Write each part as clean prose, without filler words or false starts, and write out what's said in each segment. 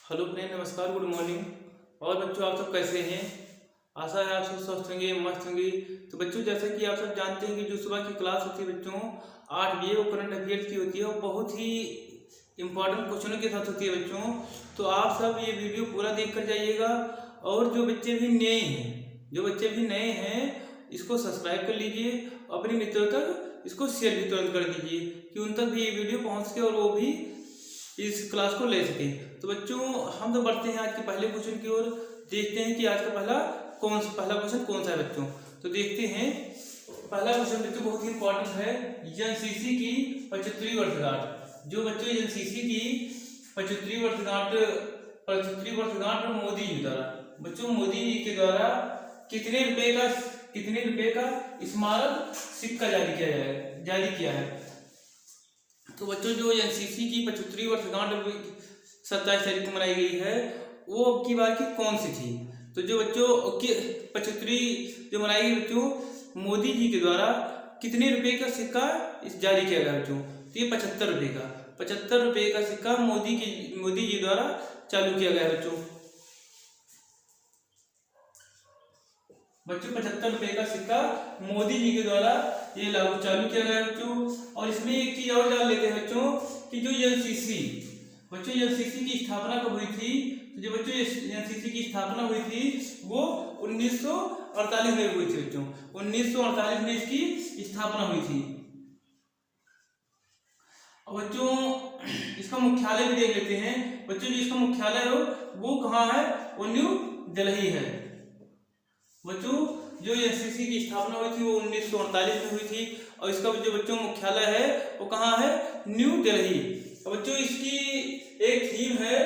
Hello friend, नमस्कार, good morning. और बच्चों, आप सब कैसे हैं? आशा है आप सब स्वस्थ होंगे, मस्त होंगे। तो बच्चों, जैसे कि आप सब जानते हैं कि जो सुबह की क्लास होती है बच्चों 8 बजे, वो करंट अफेयर्स की होती है और बहुत ही इंपॉर्टेंट क्वेश्चनों के साथ होती है बच्चों। तो आप सब ये वीडियो पूरा देख कर जाइएगा। और जो बच्चे भी नए हैं इसको सब्सक्राइब कर लीजिए, अपने मित्रों तक इसको शेयर भी तुरंत कर दीजिए कि उन तक भी ये वीडियो पहुँच सके और वो भी इस क्लास को ले सके। तो बच्चों, हम तो बढ़ते हैं आज के पहले क्वेश्चन की ओर। देखते हैं कि आज का पहला क्वेश्चन कौन सा है बच्चों। तो देखते हैं, पहला क्वेश्चन बच्चों बहुत ही इंपॉर्टेंट है। एनसीसी की 75वीं वर्षगांठ। जो बच्चों एनसीसी की 75वीं वर्षगांठ मोदी जी द्वारा, बच्चों मोदी जी के द्वारा कितने रुपए का स्मारक सिक्का जारी किया है। तो बच्चों, जो एनसीसी की 75वीं वर्षगांठ 27 तारीख को मनाई गई है, वो अब की बार की कौन सी थी? तो जो बच्चों 75वीं जो मनाई गई बच्चों, मोदी जी के द्वारा कितने रुपए का सिक्का जारी किया गया बच्चों? तो ये 75 रुपए का सिक्का मोदी जी द्वारा चालू किया गया बच्चों। 75 रुपए का सिक्का मोदी जी के द्वारा ये चालू किया गया बच्चों। और इसमें एक चीज और जान लेते हैं बच्चों कि जो एनसीसी की स्थापना कब हुई थी? तो जो बच्चों एनसीसी की स्थापना हुई थी वो 1948 में हुई थी बच्चों। 1948 में इसकी स्थापना हुई थी। और बच्चों, इसका मुख्यालय भी देख लेते हैं बच्चों। जो इसका मुख्यालय हो वो कहाँ है? वो न्यू दिल्ली है बच्चों। जो एनसीसी की स्थापना हुई थी वो 1948 में हुई थी और इसका जो बच्चों मुख्यालय है वो कहाँ है? न्यू दिल्ली। बच्चों, इसकी एक थीम है,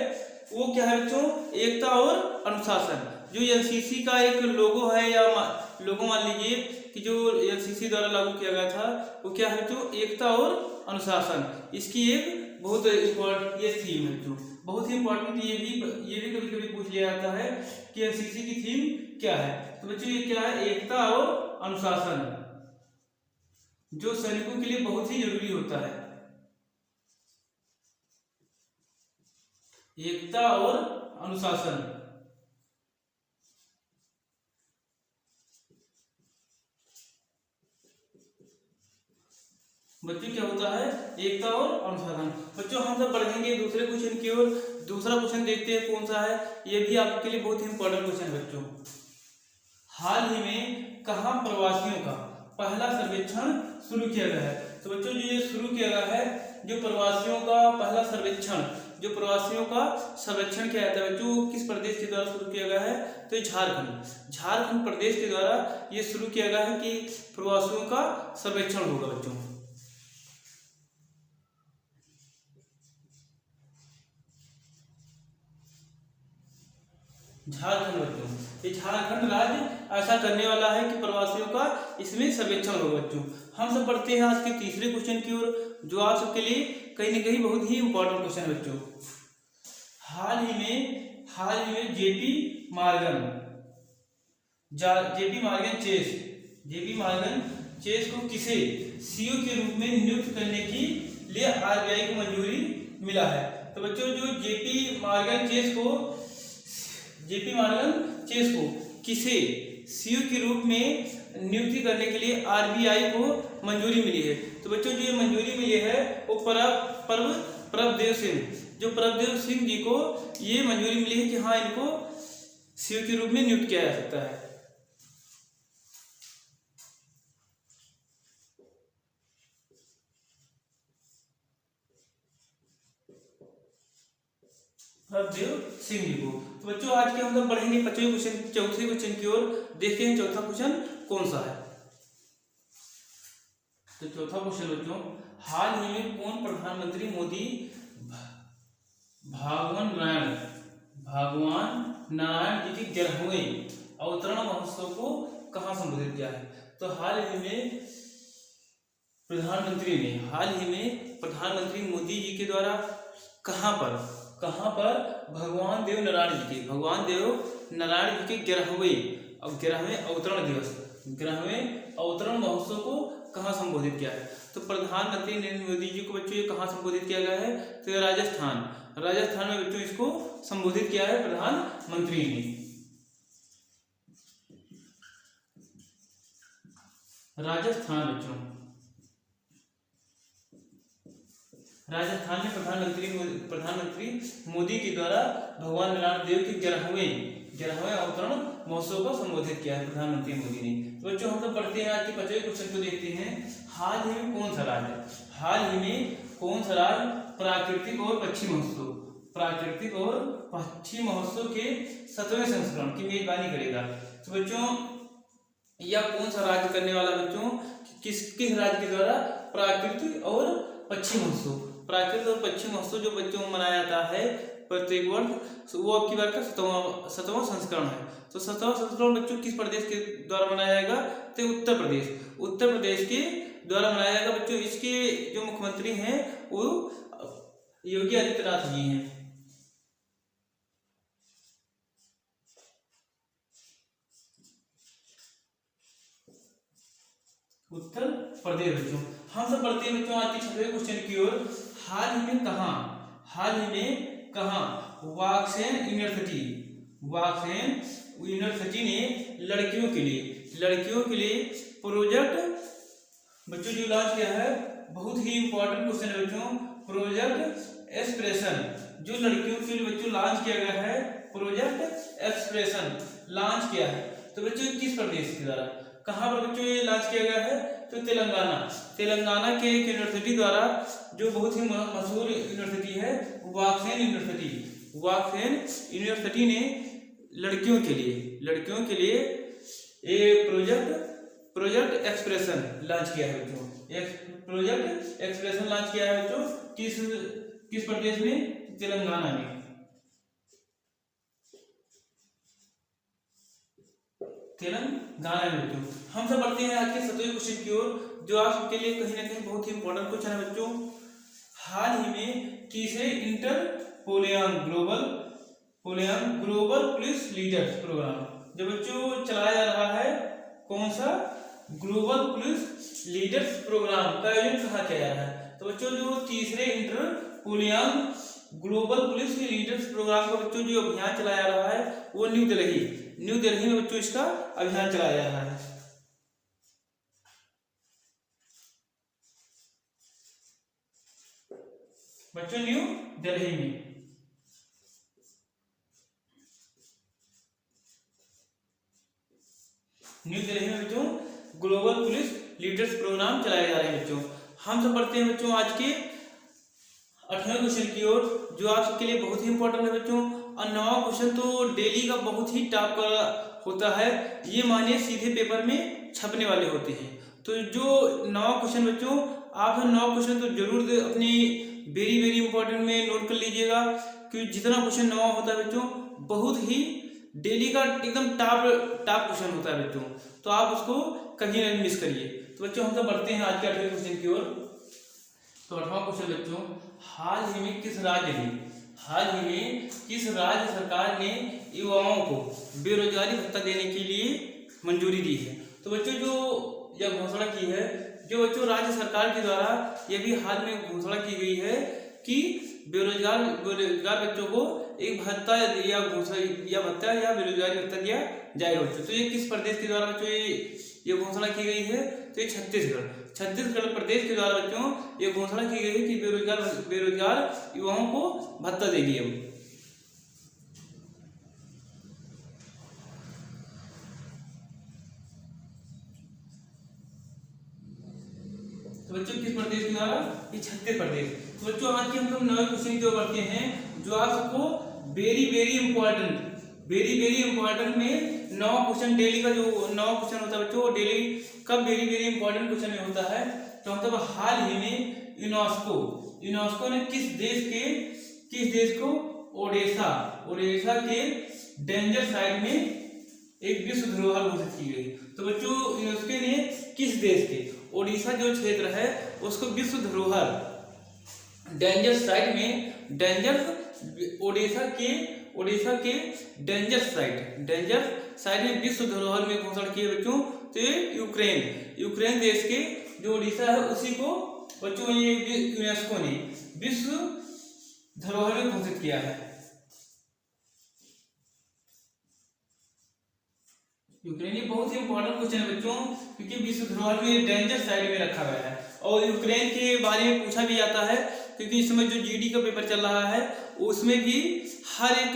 वो क्या है बच्चों? एकता और अनुशासन। जो एनसीसी का एक लोगो है या लोगो मान लीजिए कि जो एनसीसी द्वारा लागू किया गया था वो क्या है बच्चों? एकता और अनुशासन। इसकी एक बहुत इम्पोर्टेंट ये थीम है बच्चों, बहुत ही इंपॉर्टेंट। ये भी कभी कभी पूछ लिया जाता है कि एनसीसी की थीम क्या है। तो बच्चों, ये क्या है? एकता और अनुशासन, जो सैनिकों के लिए बहुत ही जरूरी होता है। एकता और अनुशासन। बच्चों, क्या होता है? एकता और अनुशासन। बच्चों, हम सब बढ़ेंगे दूसरे क्वेश्चन की ओर। दूसरा क्वेश्चन देखते हैं कौन सा है। ये भी आपके लिए बहुत ही इंपॉर्टेंट क्वेश्चन है बच्चों। हाल ही में कहाँ प्रवासियों का पहला सर्वेक्षण शुरू किया गया है? तो बच्चों, जो ये शुरू किया गया है, जो प्रवासियों का पहला सर्वेक्षण, जो प्रवासियों का सर्वेक्षण किया जाता है बच्चों, किस प्रदेश के द्वारा शुरू किया गया है? तो ये झारखंड प्रदेश के द्वारा ये शुरू किया गया है कि प्रवासियों का सर्वेक्षण होगा बच्चों। झारखंड बच्चों, ये झारखंड राज्य ऐसा करने वाला है कि प्रवासियों का इसमें सर्वेक्षण होगा बच्चों। हम सब बढ़ते हैं आज के तीसरे क्वेश्चन की ओर, जो आप सबके लिए कहीं न कहीं बहुत ही इंपॉर्टेंट क्वेश्चन है बच्चों। हाल ही में जेपी मॉर्गन चेस को किसे सीईओ के रूप में नियुक्त करने की लिए आरबीआई को मंजूरी मिला है? तो बच्चों, जो जेपी मॉर्गन चेस को किसे सीईओ के रूप में नियुक्ति करने के लिए आरबीआई को मंजूरी मिली है? तो बच्चों, जो ये मंजूरी मिली है वो प्रभदेव सिंह जी को ये मंजूरी मिली है कि हाँ, इनको सीईओ के रूप में नियुक्त किया जा सकता है। प्रभदेव सिंह जी को। तो बच्चों, आज के हम लोग पढ़ेंगे चौथे क्वेश्चन की ओर। देखते हैं चौथा क्वेश्चन कौन सा है। तो चौथा क्वेश्चन बच्चों, हाल ही में कौन प्रधानमंत्री मोदी भगवान नारायण जी के 11वें अवतरण महोत्सव को कहाँ संबोधित किया है? तो हाल ही में प्रधानमंत्री मोदी जी के द्वारा कहाँ पर भगवान देव नारायण जी के 11वें अवतरण महोत्सव को कहाँ संबोधित किया है? तो प्रधानमंत्री नरेंद्र मोदी जी को बच्चों ये कहाँ संबोधित किया गया है? तो राजस्थान राजस्थान में बच्चों इसको संबोधित किया है प्रधानमंत्री ने। राजस्थान बच्चों, राजस्थान में प्रधानमंत्री मोदी के द्वारा भगवान नारायण देव के 11वें अवतरण महोत्सव को संबोधित किया है प्रधानमंत्री मोदी ने। तो बच्चों हम लोग पढ़ते हैं आज के 50वें क्वेश्चन को देखते हैं। हाल ही में कौन सा राज्य प्राकृतिक और पक्षी महोत्सव के 7वें संस्करण की मेजबानी करेगा? तो बच्चों यह कौन सा राज्य करने वाला बच्चों, किस राज्य के द्वारा प्राकृतिक और पक्षी महोत्सव जो बच्चों मनाया जाता है प्रत्येक वर्ष, वो अब की बार का 7वां संस्करण है। तो 7वां संस्करण बच्चों किस प्रदेश के द्वारा मनाया जाएगा? तो उत्तर प्रदेश के द्वारा मनाया जाएगा बच्चों। इसके जो मुख्यमंत्री हैं वो योगी आदित्यनाथ जी हैं। उत्तर प्रदेश बच्चों। हम सब बढ़ते हैं बच्चों आज के 6वें क्वेश्चन की ओर। हाल ही में कहां वाक्सेन यूनिवर्सिटी ने लड़कियों के लिए प्रोजेक्ट बच्चों जो लॉन्च किया है, बहुत ही इंपॉर्टेंट क्वेश्चन है बच्चों। प्रोजेक्ट एक्सप्रेशन जो लड़कियों के लिए बच्चों लॉन्च किया गया है, प्रोजेक्ट एक्सप्रेशन लॉन्च किया है। तो बच्चों किस प्रदेश के द्वारा, कहां पर बच्चों ये लॉन्च किया गया है? तो तेलंगाना के एक यूनिवर्सिटी द्वारा, जो बहुत ही मशहूर यूनिवर्सिटी है वाक्सेन यूनिवर्सिटी ने लड़कियों के लिए एक प्रोजेक्ट एक्सप्रेशन लॉन्च किया है बच्चों। एक प्रोजेक्ट एक्सप्रेशन लॉन्च किया है बच्चों किस प्रदेश में? तेलंगाना में। बच्चों हम सब बढ़ते हैं आज के 7वें क्वेश्चन की ओर, जो आपके लिए कहीं ना कहीं बहुत ही इंपॉर्टेंट क्वेश्चन है बच्चों। हाल ही में तीसरे इंटर-पोलियांग ग्लोबल पुलिस लीडर्स प्रोग्राम जो बच्चों चलाया जा रहा है, कौन सा? ग्लोबल पुलिस लीडर्स प्रोग्राम का आयोजन कहाँ किया जा रहा है? तो बच्चों जो तीसरे इंटर-पोलियांग ग्लोबल पुलिस लीडर्स प्रोग्राम का बच्चों जो अभियान चलाया जा रहा है वो न्यू दिल्ली में बच्चों इसका अभियान चलाया जा रहा है। बच्चों न्यू दिल्ली में बच्चों ग्लोबल पुलिस लीडर्स प्रोग्राम चलाए जा रहे हैं बच्चों। हम सब पढ़ते हैं बच्चों आज के 8वें क्वेश्चन की ओर, जो आप सबके लिए बहुत ही इंपॉर्टेंट है बच्चों। और 9वां क्वेश्चन तो डेली का बहुत ही टॉप का होता है, ये मानिए सीधे पेपर में छपने वाले होते हैं। तो जो 9वां क्वेश्चन बच्चों, आप 9 क्वेश्चन तो जरूर अपनी वेरी इंपॉर्टेंट में नोट कर लीजिएगा, क्योंकि जितना क्वेश्चन 9 होता है बच्चों बहुत ही डेली का एकदम टॉप क्वेश्चन होता है बच्चों, तो आप उसको कभी नहीं मिस करिए। तो बच्चों हम तो बढ़ते हैं आज के 8वें क्वेश्चन की ओर। तो 8वां क्वेश्चन बच्चों, हाल ही में किस राज्य सरकार ने युवाओं को बेरोजगारी भत्ता देने के लिए मंजूरी दी है? तो बच्चों जो यह घोषणा की है, जो बच्चों राज्य सरकार के द्वारा यह भी हाल में घोषणा की गई है कि बेरोजगार बच्चों को एक भत्ता या बेरोजगारी भत्ता दिया जाएगा बच्चों। तो ये किस प्रदेश के द्वारा बच्चों ये घोषणा की गई है? तो ये छत्तीसगढ़ प्रदेश के द्वारा बच्चों ये घोषणा की गई है कि बेरोजगार युवाओं को भत्ता देगी। अब तो बच्चों किस प्रदेश के द्वारा? ये छत्तीसगढ़ प्रदेश। तो बच्चों आज की हम लोग 9वें क्वेश्चन की ओर बढ़ते हैं, जो आप सबको वेरी इंपॉर्टेंट में 9 क्वेश्चन डेली का जो 9 क्वेश्चन होता है बच्चों, डेली का वेरी इंपॉर्टेंट क्वेश्चन में होता है। तो मतलब हाल ही में यूनेस्को ने किस देश को ओडिशा के डेंजर साइट में एक विश्व धरोहर घोषित की गई। तो बच्चों यूनेस्को ने किस देश के ओडिशा जो क्षेत्र है उसको विश्व धरोहर डेंजर साइट में ओडिशा के डेंजर साइट में विश्व धरोहर में घोषणा की है बच्चों। तो ये यूक्रेन देश के जो ओडिशा है उसी को बच्चों ये यूनेस्को ने विश्व धरोहर में घोषित किया है। यूक्रेन, ये बहुत ही इंपॉर्टेंट क्वेश्चन है बच्चों, क्योंकि विश्व धरोहर में डेंजर साइड में रखा गया है। और यूक्रेन के बारे में पूछा भी जाता है, क्योंकि इस समय जो जीडी का पेपर चल रहा है उसमें भी हर एक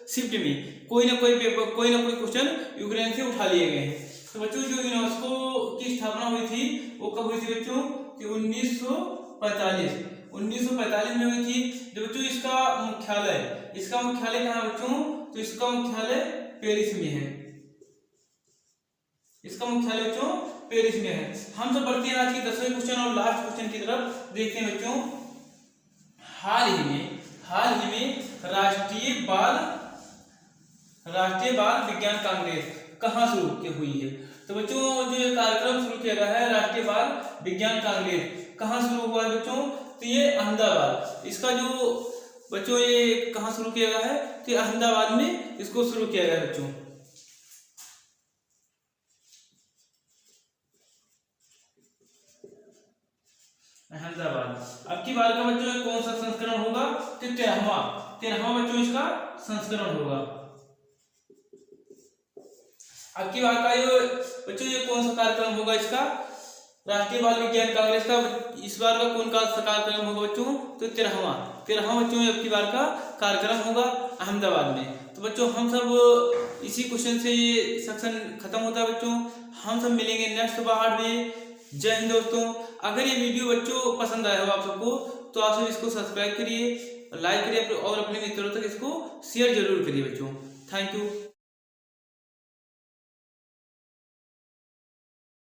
शिफ्ट में कोई ना कोई पेपर, कोई ना कोई क्वेश्चन यूक्रेन से उठा लिए गए हैं। तो बच्चों जो यूनेस्को की स्थापना हुई थी वो कब हुई थी बच्चों? कि 1945 में हुई थी। जब बच्चों इसका मुख्यालय कहाँ है बच्चों? तो इसका मुख्यालय पेरिस में है। इसका मुख्यालय बच्चों पेरिस में है। हम सब बढ़ते हैं आज की 10वें क्वेश्चन और लास्ट क्वेश्चन की तरफ। देखते हैं बच्चों, हाल ही में राष्ट्रीय बाल विज्ञान कांग्रेस कहाँ शुरू हुई है? तो बच्चों जो ये कार्यक्रम शुरू किया गया है राष्ट्रीय बाल विज्ञान कांग्रेस, कहाँ शुरू हुआ है बच्चों? तो ये अहमदाबाद। इसका जो बच्चों ये कहाँ शुरू किया गया है? तो अहमदाबाद में इसको शुरू किया गया बच्चों। अहमदाबाद। अब की बार का बच्चों कौन सा संस्करण होगा? तो 13वां बच्चों इसका संस्करण होगा। अब की बार का बच्चों ये कौन सा कार्यक्रम होगा इसका? राष्ट्रीय बाल विज्ञान कांग्रेस का इस बार का कौन सा कार्यक्रम होगा बच्चों? तो 13वां बच्चों अब की बार का कार्यक्रम होगा अहमदाबाद में। तो बच्चों हम सब इसी क्वेश्चन से ये सेक्शन खत्म होता है बच्चों। हम सब मिलेंगे नेक्स्ट पार्ट में। जय हिंद दोस्तों। अगर ये वीडियो बच्चों पसंद आया हो आप सबको तो आप सब इसको सब्सक्राइब करिए, लाइक करिए और अपने मित्रों तक इसको शेयर जरूर करिए बच्चों। Thank you.